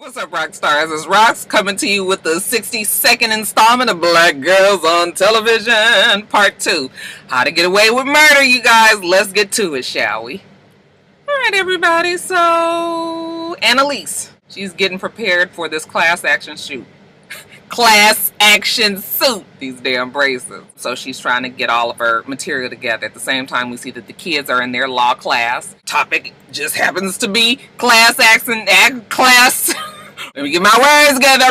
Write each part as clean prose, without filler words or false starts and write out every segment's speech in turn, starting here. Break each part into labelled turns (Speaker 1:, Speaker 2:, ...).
Speaker 1: What's up, rock stars? It's Rox coming to you with the 62nd installment of Black Girls on Television, Part 2. How to Get Away with Murder, you guys. Let's get to it, shall we? Alright, everybody. So, Annalise, she's getting prepared for this class action suit. Class action suit, these damn braces. So she's trying to get all of her material together. At the same time, we see that the kids are in their law class. Topic just happens to be class action, class. Let me get my words together.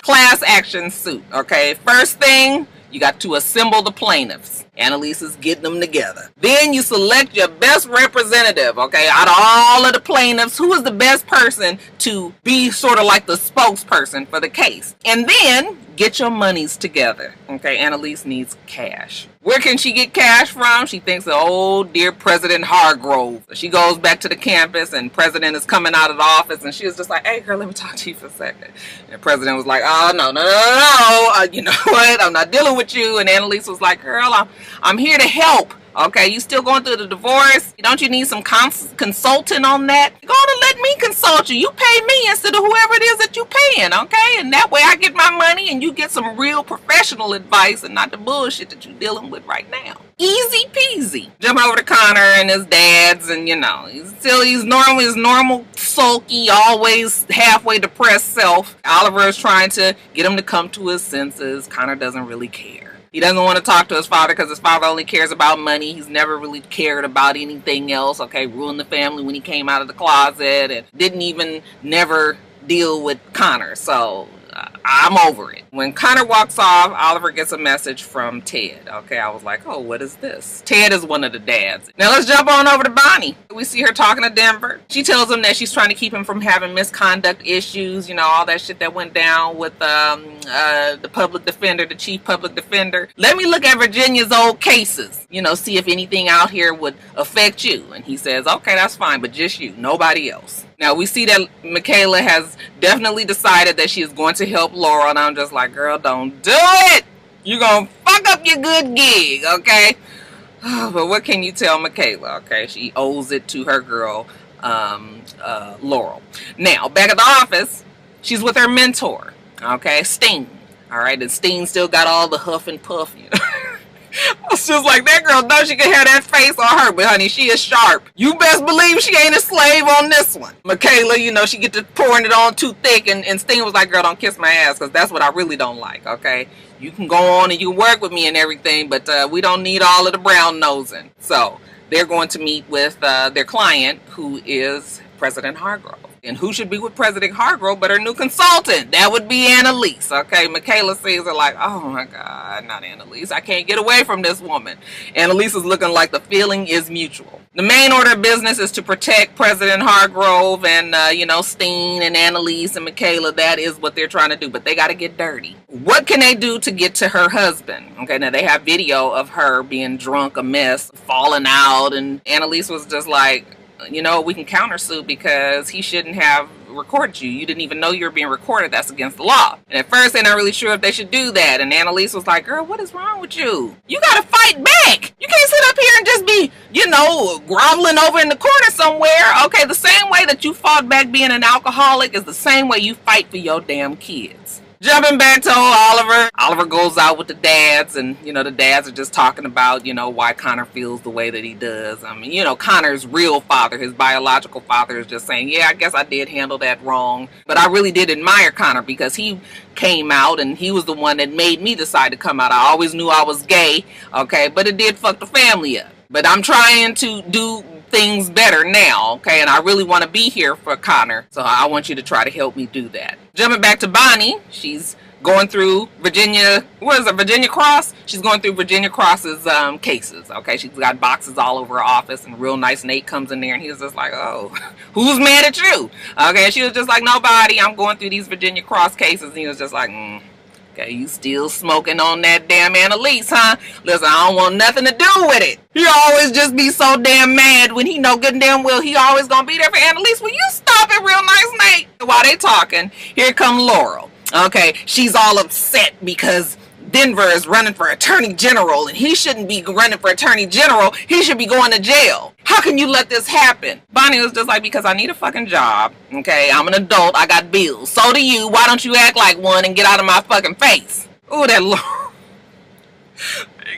Speaker 1: Class action suit. Okay, first thing, you got to assemble the plaintiffs. Annalise is getting them together. Then you select your best representative, okay? Out of all of the plaintiffs, who is the best person to be sort of like the spokesperson for the case? And then get your monies together, okay? Annalise needs cash. Where can she get cash from? She thinks of old dear President Hargrove. She goes back to the campus and President is coming out of the office and she was just like, hey girl, let me talk to you for a second. And the President was like, oh no, you know what? I'm not dealing with you. And Annalise was like, girl, I'm here to help. Okay, you still going through the divorce? Don't you need some consulting on that? Go on and let me consult you. You pay me instead of whoever it is that you paying, okay? And that way I get my money and you get some real professional advice and not the bullshit that you're dealing with right now. Easy peasy. Jumping over to Connor and his dad's, and you know, he's normal, sulky, always halfway depressed self. Oliver is trying to get him to come to his senses. Connor doesn't really care. He doesn't want to talk to his father because his father only cares about money. He's never really cared about anything else. Okay, ruined the family when he came out of the closet and didn't even never deal with Connor. So I'm over it. When Connor walks off, Oliver gets a message from Ted. Okay, I was like, oh, what is this? Ted is one of the dads. Now let's jump on over to Bonnie. We see her talking to Denver. She tells him that she's trying to keep him from having misconduct issues, you know, all that shit that went down with the public defender, the chief public defender. Let me look at Virginia's old cases, you know, see if anything out here would affect you. And he says, okay, that's fine, but just you, nobody else. Now, we see that Michaela has definitely decided that she is going to help Laurel, and I'm just like, girl, don't do it. You're going to fuck up your good gig, okay? But what can you tell Michaela, okay? She owes it to her girl, Laurel. Now, back at the office, she's with her mentor, okay, Steen. All right, and Steen still got all the huff and puff, you know? I was just like, that girl knows she can have that face on her, but honey, she is sharp. You best believe she ain't a slave on this one. Michaela, you know, she get to pouring it on too thick, and Steen was like, girl, don't kiss my ass, because that's what I really don't like, okay? You can go on and you can work with me and everything, but we don't need all of the brown nosing. So they're going to meet with their client, who is President Hargrove. And who should be with President Hargrove but her new consultant? That would be Annalise, okay? Michaela sees her like, oh my God, not Annalise. I can't get away from this woman. Annalise is looking like the feeling is mutual. The main order of business is to protect President Hargrove and, you know, Steen and Annalise and Michaela. That is what they're trying to do, but they got to get dirty. What can they do to get to her husband? Okay, now they have video of her being drunk, a mess, falling out, and Annalise was just like, you know, we can countersue because he shouldn't have recorded you. You didn't even know you were being recorded. That's against the law. And at first, they're not really sure if they should do that. And Annalise was like, girl, what is wrong with you? You got to fight back. You can't sit up here and just be, you know, groveling over in the corner somewhere. Okay, the same way that you fought back being an alcoholic is the same way you fight for your damn kids. Jumping back to Oliver. Oliver goes out with the dads, and, you know, the dads are just talking about, you know, why Connor feels the way that he does. I mean, you know, Connor's real father, his biological father, is just saying, yeah, I guess I did handle that wrong. But I really did admire Connor because he came out and he was the one that made me decide to come out. I always knew I was gay, okay, but it did fuck the family up. But I'm trying to do things better now, okay, and I really want to be here for Connor, so I want you to try to help me do that. Jumping back to Bonnie, she's going through Virginia Cross? She's going through Virginia Cross's cases, okay? She's got boxes all over her office, and real nice Nate comes in there, and he's just like, oh, who's mad at you? Okay, she was just like, nobody, I'm going through these Virginia Cross cases, and he was just like, okay, you still smoking on that damn Annalise, huh? Listen, I don't want nothing to do with it. He always just be so damn mad when he know good and damn well he always gonna be there for Annalise. Will you stop it, real nice Nate? While they talking, here come Laurel. Okay, she's all upset because Denver is running for attorney general and he shouldn't be running for attorney general. He should be going to jail. How can you let this happen? Bonnie was just like, because I need a fucking job. Okay, I'm an adult. I got bills. So do you. Why don't you act like one and get out of my fucking face? Ooh, that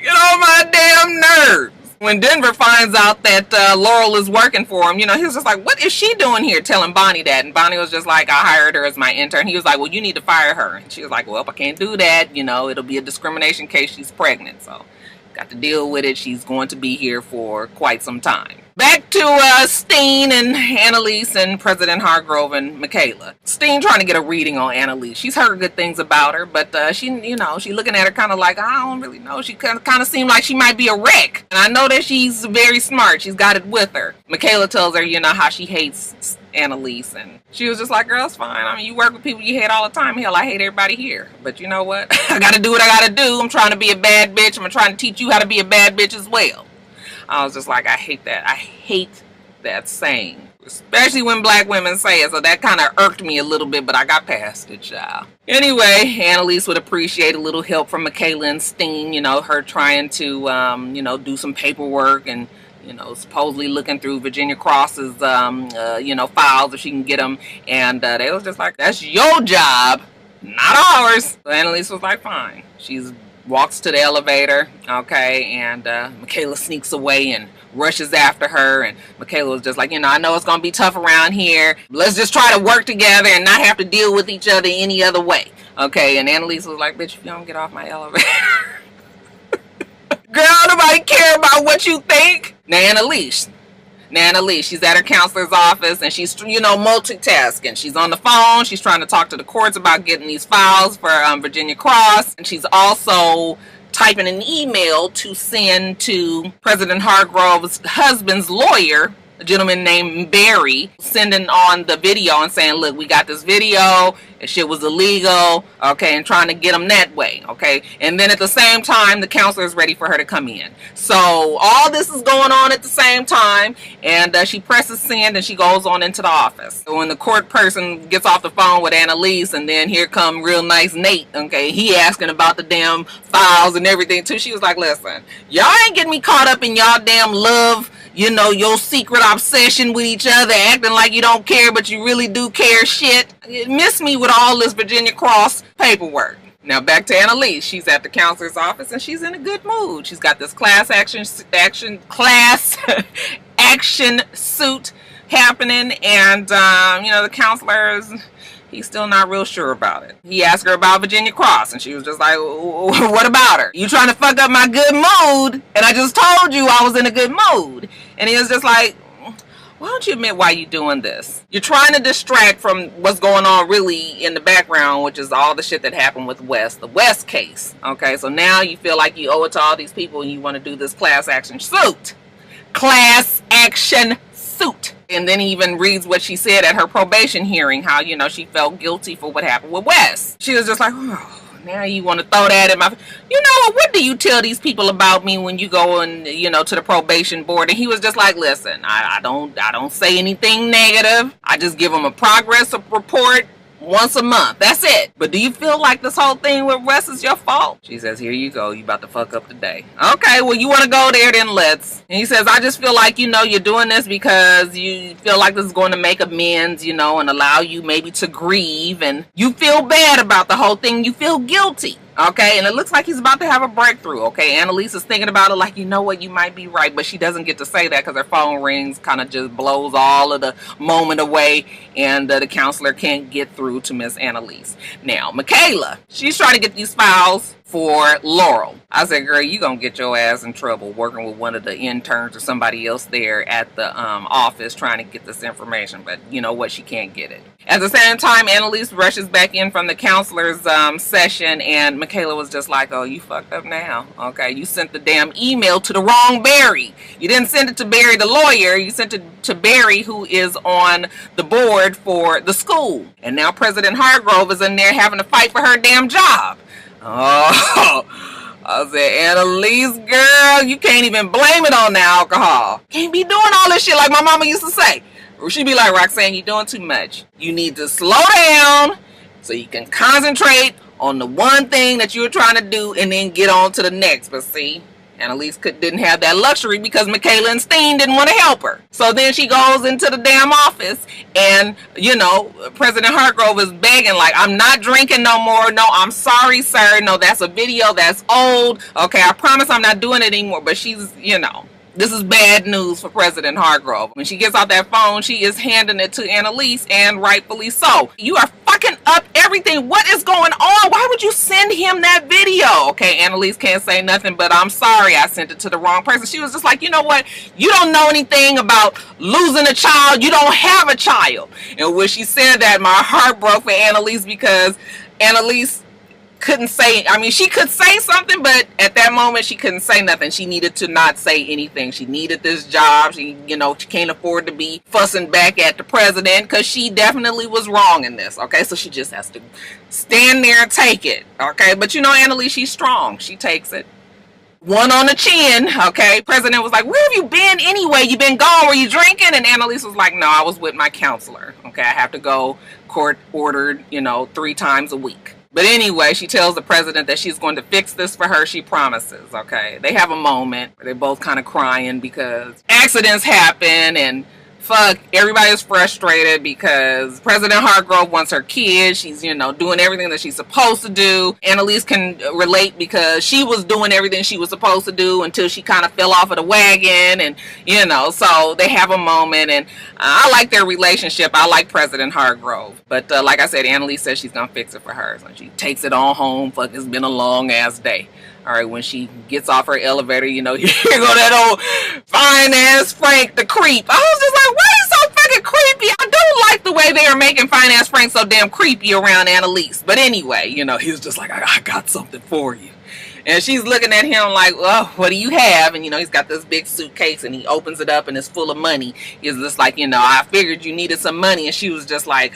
Speaker 1: get on my damn nerves. When Denver finds out that Laurel is working for him, you know, he was just like, what is she doing here? Telling Bonnie that. And Bonnie was just like, I hired her as my intern. He was like, well, you need to fire her. And she was like, well, I can't do that. You know, it'll be a discrimination case. She's pregnant. So got to deal with it. She's going to be here for quite some time. Back to Steen and Annalise and President Hargrove and Michaela. Steen trying to get a reading on Annalise. She's heard good things about her, but she, you know, she looking at her kind of like, I don't really know. She kind of seemed like she might be a wreck. And I know that she's very smart. She's got it with her. Michaela tells her, you know, how she hates Annalise. And she was just like, girl, it's fine. I mean, you work with people you hate all the time. Hell, I hate everybody here. But you know what? I got to do what I got to do. I'm trying to be a bad bitch. I'm trying to teach you how to be a bad bitch as well. I was just like, I hate that. I hate that saying. Especially when black women say it. So that kind of irked me a little bit, but I got past it, child. Anyway, Annalise would appreciate a little help from Michaela and Steen. You know, her trying to, you know, do some paperwork and, you know, supposedly looking through Virginia Cross's, you know, files if she can get them. And they was just like, that's your job, not ours. So Annalise was like, fine. She's walks to the elevator, okay, and Michaela sneaks away and rushes after her, and Michaela was just like, you know, I know it's gonna be tough around here. Let's just try to work together and not have to deal with each other any other way, okay? And Annalise was like, bitch, if you don't get off my elevator. Girl, nobody care about what you think. Now Annalise, she's at her counselor's office and she's, you know, multitasking. She's on the phone. She's trying to talk to the courts about getting these files for Virginia Cross. And she's also typing an email to send to President Hargrove's husband's lawyer, a gentleman named Barry, sending on the video and saying, look, we got this video. This shit was illegal, okay, and trying to get them that way, okay? And then at the same time, the counselor is ready for her to come in. So all this is going on at the same time, and she presses send and she goes on into the office. So when the court person gets off the phone with Annalise, and then here come real nice Nate, okay, he asking about the damn files and everything too. She was like, listen, y'all ain't getting me caught up in y'all damn love, you know, your secret obsession with each other, acting like you don't care, but you really do care shit. Miss me with all this Virginia Cross paperwork. Now back to Annalise. She's at the counselor's office and she's in a good mood. She's got this class action suit happening, and you know, the counselor's, he's still not real sure about it. He asked her about Virginia Cross and she was just like, what about her? You trying to fuck up my good mood? And I just told you I was in a good mood. And he was just like, why don't you admit why you doing this? You're trying to distract from what's going on really in the background, which is all the shit that happened with West, the West case. Okay, so now you feel like you owe it to all these people and you want to do this class action suit. Class action suit. And then he even reads what she said at her probation hearing, how, you know, she felt guilty for what happened with West. She was just like, oh, now you want to throw that in my, you know, what do you tell these people about me when you go and, you know, to the probation board? And he was just like, listen, I don't say anything negative. I just give them a progress report once a month. That's it. But do you feel like this whole thing with Wes is your fault? She says, here you go. You about to fuck up today. Okay, well, you want to go there, then let's. And he says, I just feel like, you know, you're doing this because you feel like this is going to make amends, you know, and allow you maybe to grieve. And you feel bad about the whole thing. You feel guilty. Okay, and it looks like he's about to have a breakthrough. Okay, Annalise is thinking about it like, you know what, you might be right, but she doesn't get to say that because her phone rings, kind of just blows all of the moment away, and the counselor can't get through to Miss Annalise. Now, Michaela, she's trying to get these files for Laurel. I said, girl, you gonna get your ass in trouble working with one of the interns or somebody else there at the office trying to get this information, but you know what, she can't get it. At the same time, Annalise rushes back in from the counselor's session, and Michaela was just like, oh, you fucked up now. Okay, you sent the damn email to the wrong Barry. You didn't send it to Barry the lawyer, you sent it to Barry, who is on the board for the school. And now President Hargrove is in there having to fight for her damn job. Oh, I said, Annalise, girl, you can't even blame it on the alcohol. Can't be doing all this shit like my mama used to say. Or she'd be like, Roxanne, you're doing too much. You need to slow down, so you can concentrate on the one thing that you were trying to do and then get on to the next. But see, Annalise didn't have that luxury because Michaela and Steen didn't want to help her. So then she goes into the damn office and, you know, President Hargrove is begging like, I'm not drinking no more. No, I'm sorry, sir. No, that's a video that's old. Okay, I promise I'm not doing it anymore. But she's, you know, this is bad news for President Hargrove. When she gets off that phone, she is handing it to Annalise, and rightfully so. You are fucking up everything. What is going on? Why would you send him that video? Okay, Annalise can't say nothing, but I'm sorry I sent it to the wrong person. She was just like, you know what? You don't know anything about losing a child. You don't have a child. And when she said that, my heart broke for Annalise because Annalise couldn't say, I mean, she could say something, but at that moment she couldn't say nothing. She needed to not say anything. She needed this job. She, you know, she can't afford to be fussing back at the president because she definitely was wrong in this. Okay, so she just has to stand there and take it. Okay, but you know, Annalise, she's strong. She takes it. One on the chin. Okay, president was like, where have you been anyway? You been gone? Were you drinking? And Annalise was like, no, I was with my counselor. Okay, I have to go court ordered, you know, 3 times a week. But anyway, she tells the president that she's going to fix this for her. She promises, okay? They have a moment where they're both kind of crying because accidents happen and fuck, everybody's frustrated because President Hargrove wants her kid. She's, you know, doing everything that she's supposed to do. Annalise can relate because she was doing everything she was supposed to do until she kind of fell off of the wagon. And, you know, so they have a moment. And I like their relationship. I like President Hargrove. But like I said, Annalise says she's going to fix it for her. So she takes it on home. Fuck, it's been a long ass day. All right, when she gets off her elevator, you know, here go that old fine-ass Frank, the creep. I was just like, why is so fucking creepy? I don't like the way they are making fine-ass Frank so damn creepy around Annalise. But anyway, you know, he was just like, I got something for you. And she's looking at him like, oh, what do you have? And, you know, he's got this big suitcase and he opens it up and it's full of money. He's just like, you know, I figured you needed some money. And she was just like,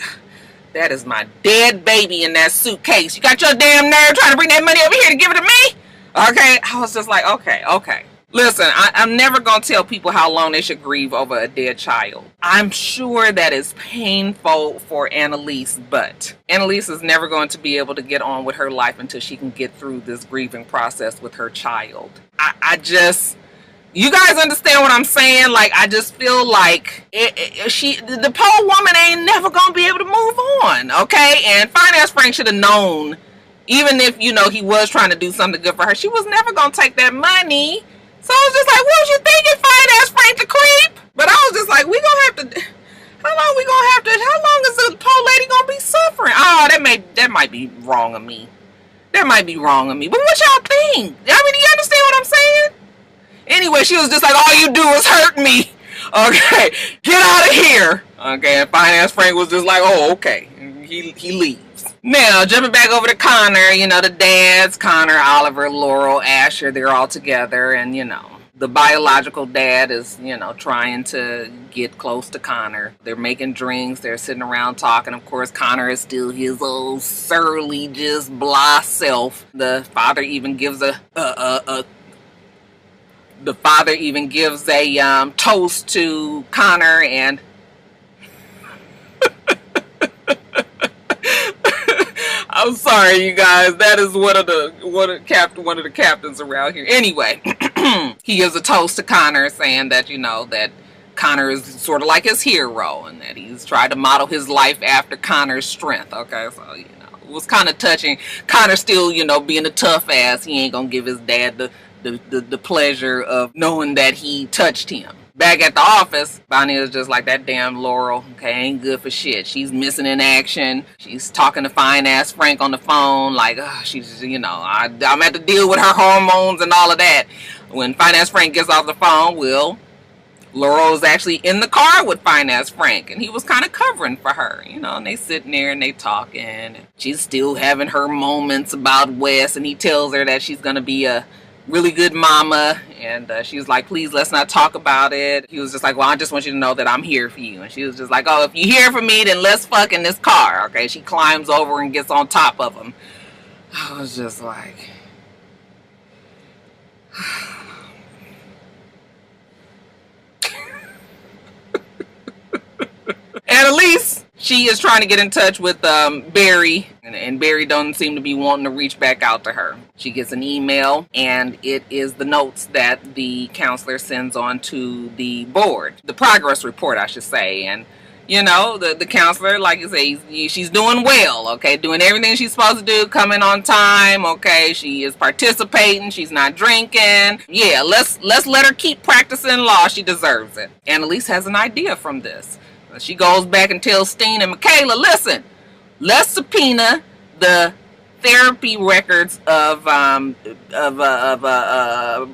Speaker 1: that is my dead baby in that suitcase. You got your damn nerve trying to bring that money over here to give it to me? Okay, I was just like, okay. Listen, I'm never going to tell people how long they should grieve over a dead child. I'm sure that is painful for Annalise, but Annalise is never going to be able to get on with her life until she can get through this grieving process with her child. I just... You guys understand what I'm saying? Like, I just feel like the poor woman ain't never going to be able to move on, okay? And Finance Frank should have known, even if, you know, he was trying to do something good for her, she was never going to take that money. So I was just like, what was you thinking, Finance Frank the creep? But I was just like, we going to have to, how long is the poor lady going to be suffering? Oh, that might be wrong of me. That might be wrong of me. But what y'all think? I mean, do you understand what I'm saying? Anyway, she was just like, all you do is hurt me. Okay, get out of here. Okay, and Finance Frank was just like, oh, okay. And he leaves. Now, jumping back over to Connor, you know, the dads, Connor, Oliver, Laurel, Asher, they're all together. And, you know, the biological dad is, you know, trying to get close to Connor. They're making drinks. They're sitting around talking. Of course, Connor is still his old surly, just blah self. The father even gives a toast to Connor, and I'm sorry, you guys. That is one of the captains around here. Anyway, he gives a toast to Connor, saying that, you know, that Connor is sort of like his hero, and that he's tried to model his life after Connor's strength. Okay, so, you know, it was kind of touching. Connor still, you know, being a tough ass. He ain't gonna give his dad the pleasure of knowing that he touched him. Back at the office, Bonnie is just like, that damn Laurel, okay, ain't good for shit. She's missing in action. She's talking to fine-ass Frank on the phone, like, she's, you know, I'm at to deal with her hormones and all of that. When Finance Frank gets off the phone, well, Laurel is actually in the car with Finance Frank, and he was kind of covering for her, you know, and they sitting there and they talking, and she's still having her moments about Wes, and he tells her that she's going to be a really good mama, and she was like, please, let's not talk about it. He was just like, well, I just want you to know that I'm here for you. And she was just like, oh, if you're here for me, then let's fuck in this car. Okay, she climbs over and gets on top of him. I was just like, Annalise, She is trying to get in touch with Barry, and Barry don't seem to be wanting to reach back out to her. She gets an email, and it is the notes that the counselor sends on to the board. The progress report, I should say. And, you know, the counselor, like you say, she's doing well, okay? Doing everything she's supposed to do, coming on time, okay? She is participating. She's not drinking. Yeah, let's let her keep practicing law. She deserves it. Annalise has an idea from this. She goes back and tells Steen and Michaela, listen, let's subpoena the therapy records of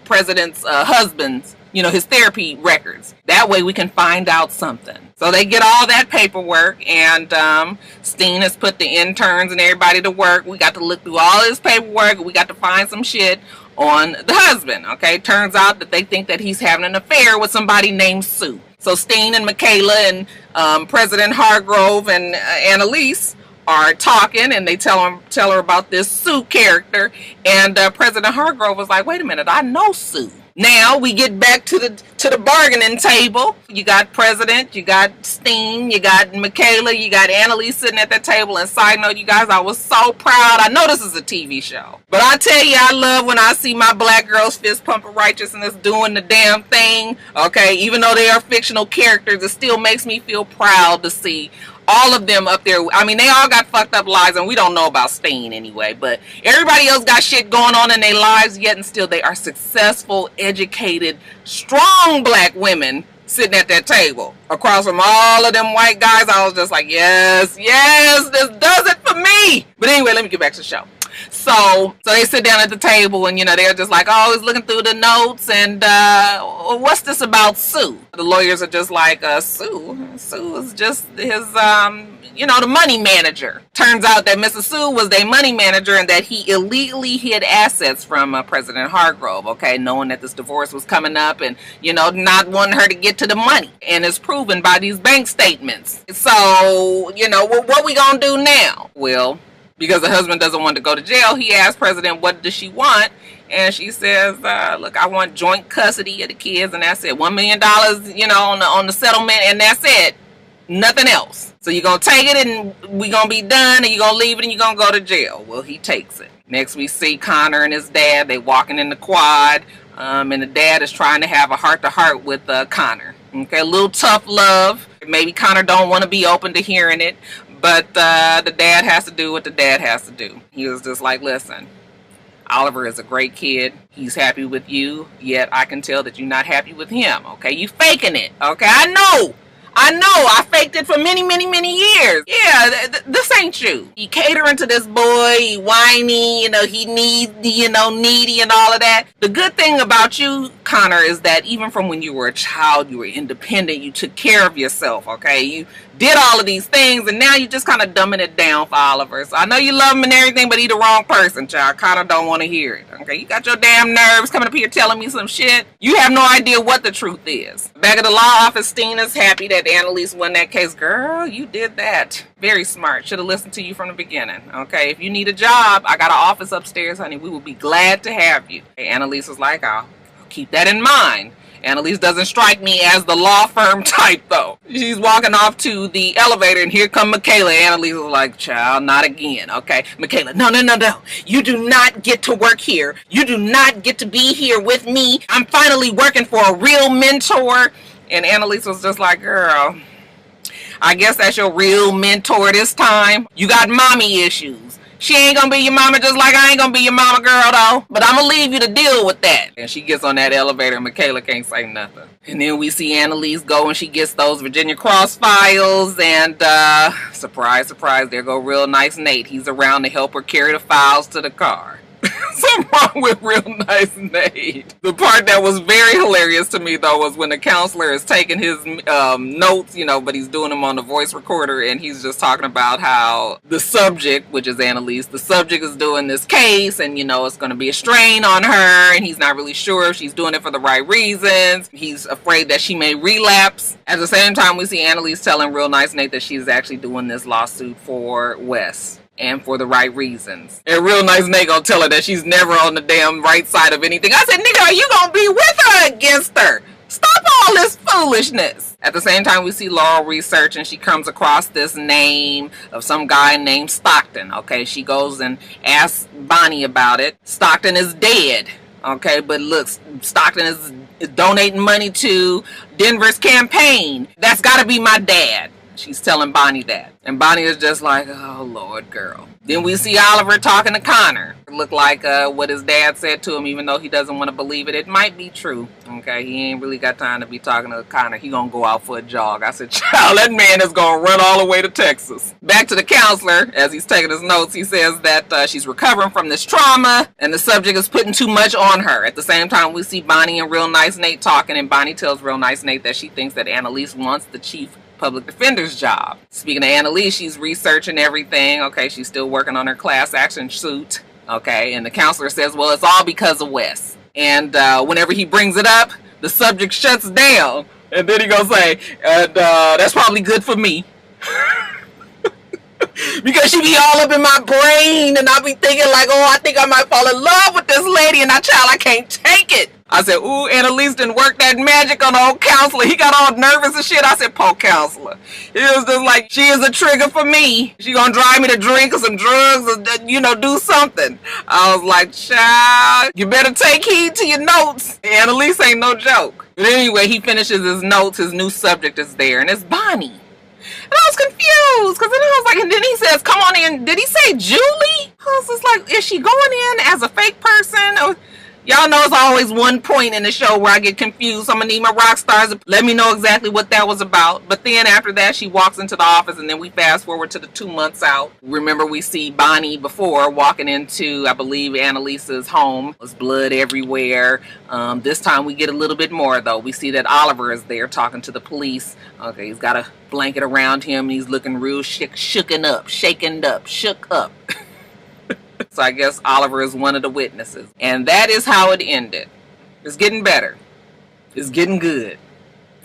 Speaker 1: President's husband's, you know, his therapy records. That way we can find out something. So they get all that paperwork, and Steen has put the interns and everybody to work. We got to look through all his paperwork. We got to find some shit on the husband, okay? Turns out that they think that he's having an affair with somebody named Sue. So Steen and Michaela and President Hargrove and Annalise are talking, and they tell her about this Sue character. And President Hargrove was like, wait a minute, I know Sue. Now we get back to the bargaining table. You got President, you got Steen, you got Michaela, you got Annalise sitting at that table. And side note, you guys, I was so proud. I know this is a TV show, but I tell you, I love when I see my black girls fist pumping righteousness doing the damn thing. Okay, even though they are fictional characters, it still makes me feel proud to see all of them up there. I mean, they all got fucked up lives, and we don't know about Steen anyway, but everybody else got shit going on in their lives, yet and still they are successful, educated, strong black women sitting at that table across from all of them white guys. I was just like, yes, this does it for me. But anyway, let me get back to the show. So they sit down at the table, and, you know, they're just like, oh, he's looking through the notes, and what's this about Sue? The lawyers are just like, Sue is just his, you know, the money manager. Turns out that Mrs. Sue was their money manager, and that he illegally hid assets from President Hargrove, okay, knowing that this divorce was coming up, and, you know, not wanting her to get to the money. And it's proven by these bank statements. So, you know, what we gonna do now? Well, because the husband doesn't want to go to jail, he asked President, what does she want? And she says, look, I want joint custody of the kids, and that's it. $1 million, you know, on the settlement, and that's it. Nothing else. So you're going to take it, and we're going to be done, and you're going to leave it, and you're going to go to jail. Well, he takes it. Next we see Connor and his dad. They walking in the quad, and the dad is trying to have a heart-to-heart with Connor. Okay, a little tough love. Maybe Connor don't want to be open to hearing it. But the dad has to do what the dad has to do. He was just like, listen, Oliver is a great kid. He's happy with you, yet I can tell that you're not happy with him, okay? You faking it, okay? I know. I faked it for many, many, many years. Yeah, this ain't you. You catering to this boy, he whiny, you know, he needy, you know, needy and all of that. The good thing about you, Connor, is that even from when you were a child, you were independent, you took care of yourself, okay? You did all of these things, and now you're just kind of dumbing it down for Oliver. So I know you love him and everything, but he the wrong person, child. Connor don't want to hear it, okay? You got your damn nerves coming up here telling me some shit. You have no idea what the truth is. Back at the law office, Steen is happy that Annalise won that case. Girl, you did that. Very smart. Should have listened to you from the beginning, okay? If you need a job, I got an office upstairs, honey. We will be glad to have you. Hey, Annalise was like, I'll keep that in mind. Annalise doesn't strike me as the law firm type, though. She's walking off to the elevator, and here come Michaela. Annalise was like, child, not again, okay? Michaela, no. You do not get to work here. You do not get to be here with me. I'm finally working for a real mentor. And Annalise was just like, girl, I guess that's your real mentor this time. You got mommy issues. She ain't gonna be your mama just like I ain't gonna be your mama, girl, though. But I'm gonna leave you to deal with that. And she gets on that elevator, and Michaela can't say nothing. And then we see Annalise go, and she gets those Virginia Cross files. And surprise, surprise, there go real nice Nate. He's around to help her carry the files to the car. Something wrong with real nice Nate. The part that was very hilarious to me, though, was when the counselor is taking his notes, you know, but he's doing them on the voice recorder, and he's just talking about how the subject, which is Annalise, the subject is doing this case, and, you know, it's going to be a strain on her, and he's not really sure if she's doing it for the right reasons. He's afraid that she may relapse. At the same time, we see Annalise telling real nice Nate that she's actually doing this lawsuit for Wes. And for the right reasons. And real nice Nate gonna tell her that she's never on the damn right side of anything. I said, nigga, are you gonna be with her or against her? Stop all this foolishness. At the same time, we see Laurel researching. She comes across this name of some guy named Stockton. Okay, she goes and asks Bonnie about it. Stockton is dead. Okay, but look, Stockton is donating money to Denver's campaign. That's got to be my dad. She's telling Bonnie that. And Bonnie is just like, oh, Lord, girl. Then we see Oliver talking to Connor. It looked like what his dad said to him, even though he doesn't want to believe it. It might be true. Okay, he ain't really got time to be talking to Connor. He gonna go out for a jog. I said, child, that man is gonna run all the way to Texas. Back to the counselor. As he's taking his notes, he says that she's recovering from this trauma, and the subject is putting too much on her. At the same time, we see Bonnie and Real Nice Nate talking, and Bonnie tells Real Nice Nate that she thinks that Annalise wants the chief public defender's job. Speaking of Annalise, she's researching everything. Okay, she's still working on her class action suit. Okay, and the counselor says, well, it's all because of Wes. And whenever he brings it up, the subject shuts down. And then he gonna say, that's probably good for me. Because she be all up in my brain, and I be thinking like, oh, I think I might fall in love with this lady, and I can't take it. I said, ooh, Annalise didn't work that magic on the old counselor. He got all nervous and shit. I said, poor counselor. It was just like, she is a trigger for me. She gonna drive me to drink or some drugs or, you know, do something. I was like, child, you better take heed to your notes. Annalise ain't no joke. But anyway, he finishes his notes. His new subject is there, and it's Bonnie. And I was confused, because then I was like, and then he says, come on in. Did he say Julie? I was just like, is she going in as a fake person? Or, y'all know it's always one point in the show where I get confused. So I'm going to need my rock stars to let me know exactly what that was about. But then after that, she walks into the office, and then we fast forward to the 2 months out. Remember, we see Bonnie before walking into, I believe, Annalise's home. There's blood everywhere. This time we get a little bit more, though. We see that Oliver is there talking to the police. Okay, he's got a blanket around him. And he's looking real shaken up. Shook up. So I guess Oliver is one of the witnesses. And that is how it ended. It's getting better. It's getting good.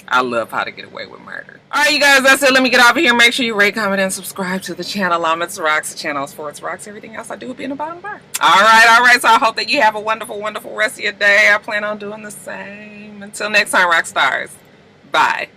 Speaker 1: I love How to Get Away with Murder. Alright, you guys, that's it. Let me get off of here. Make sure you rate, comment, and subscribe to the channel. It's Rocks. The channel is for It's Rocks. Everything else I do will be in the bottom bar. Alright. So I hope that you have a wonderful, wonderful rest of your day. I plan on doing the same. Until next time, rock stars. Bye.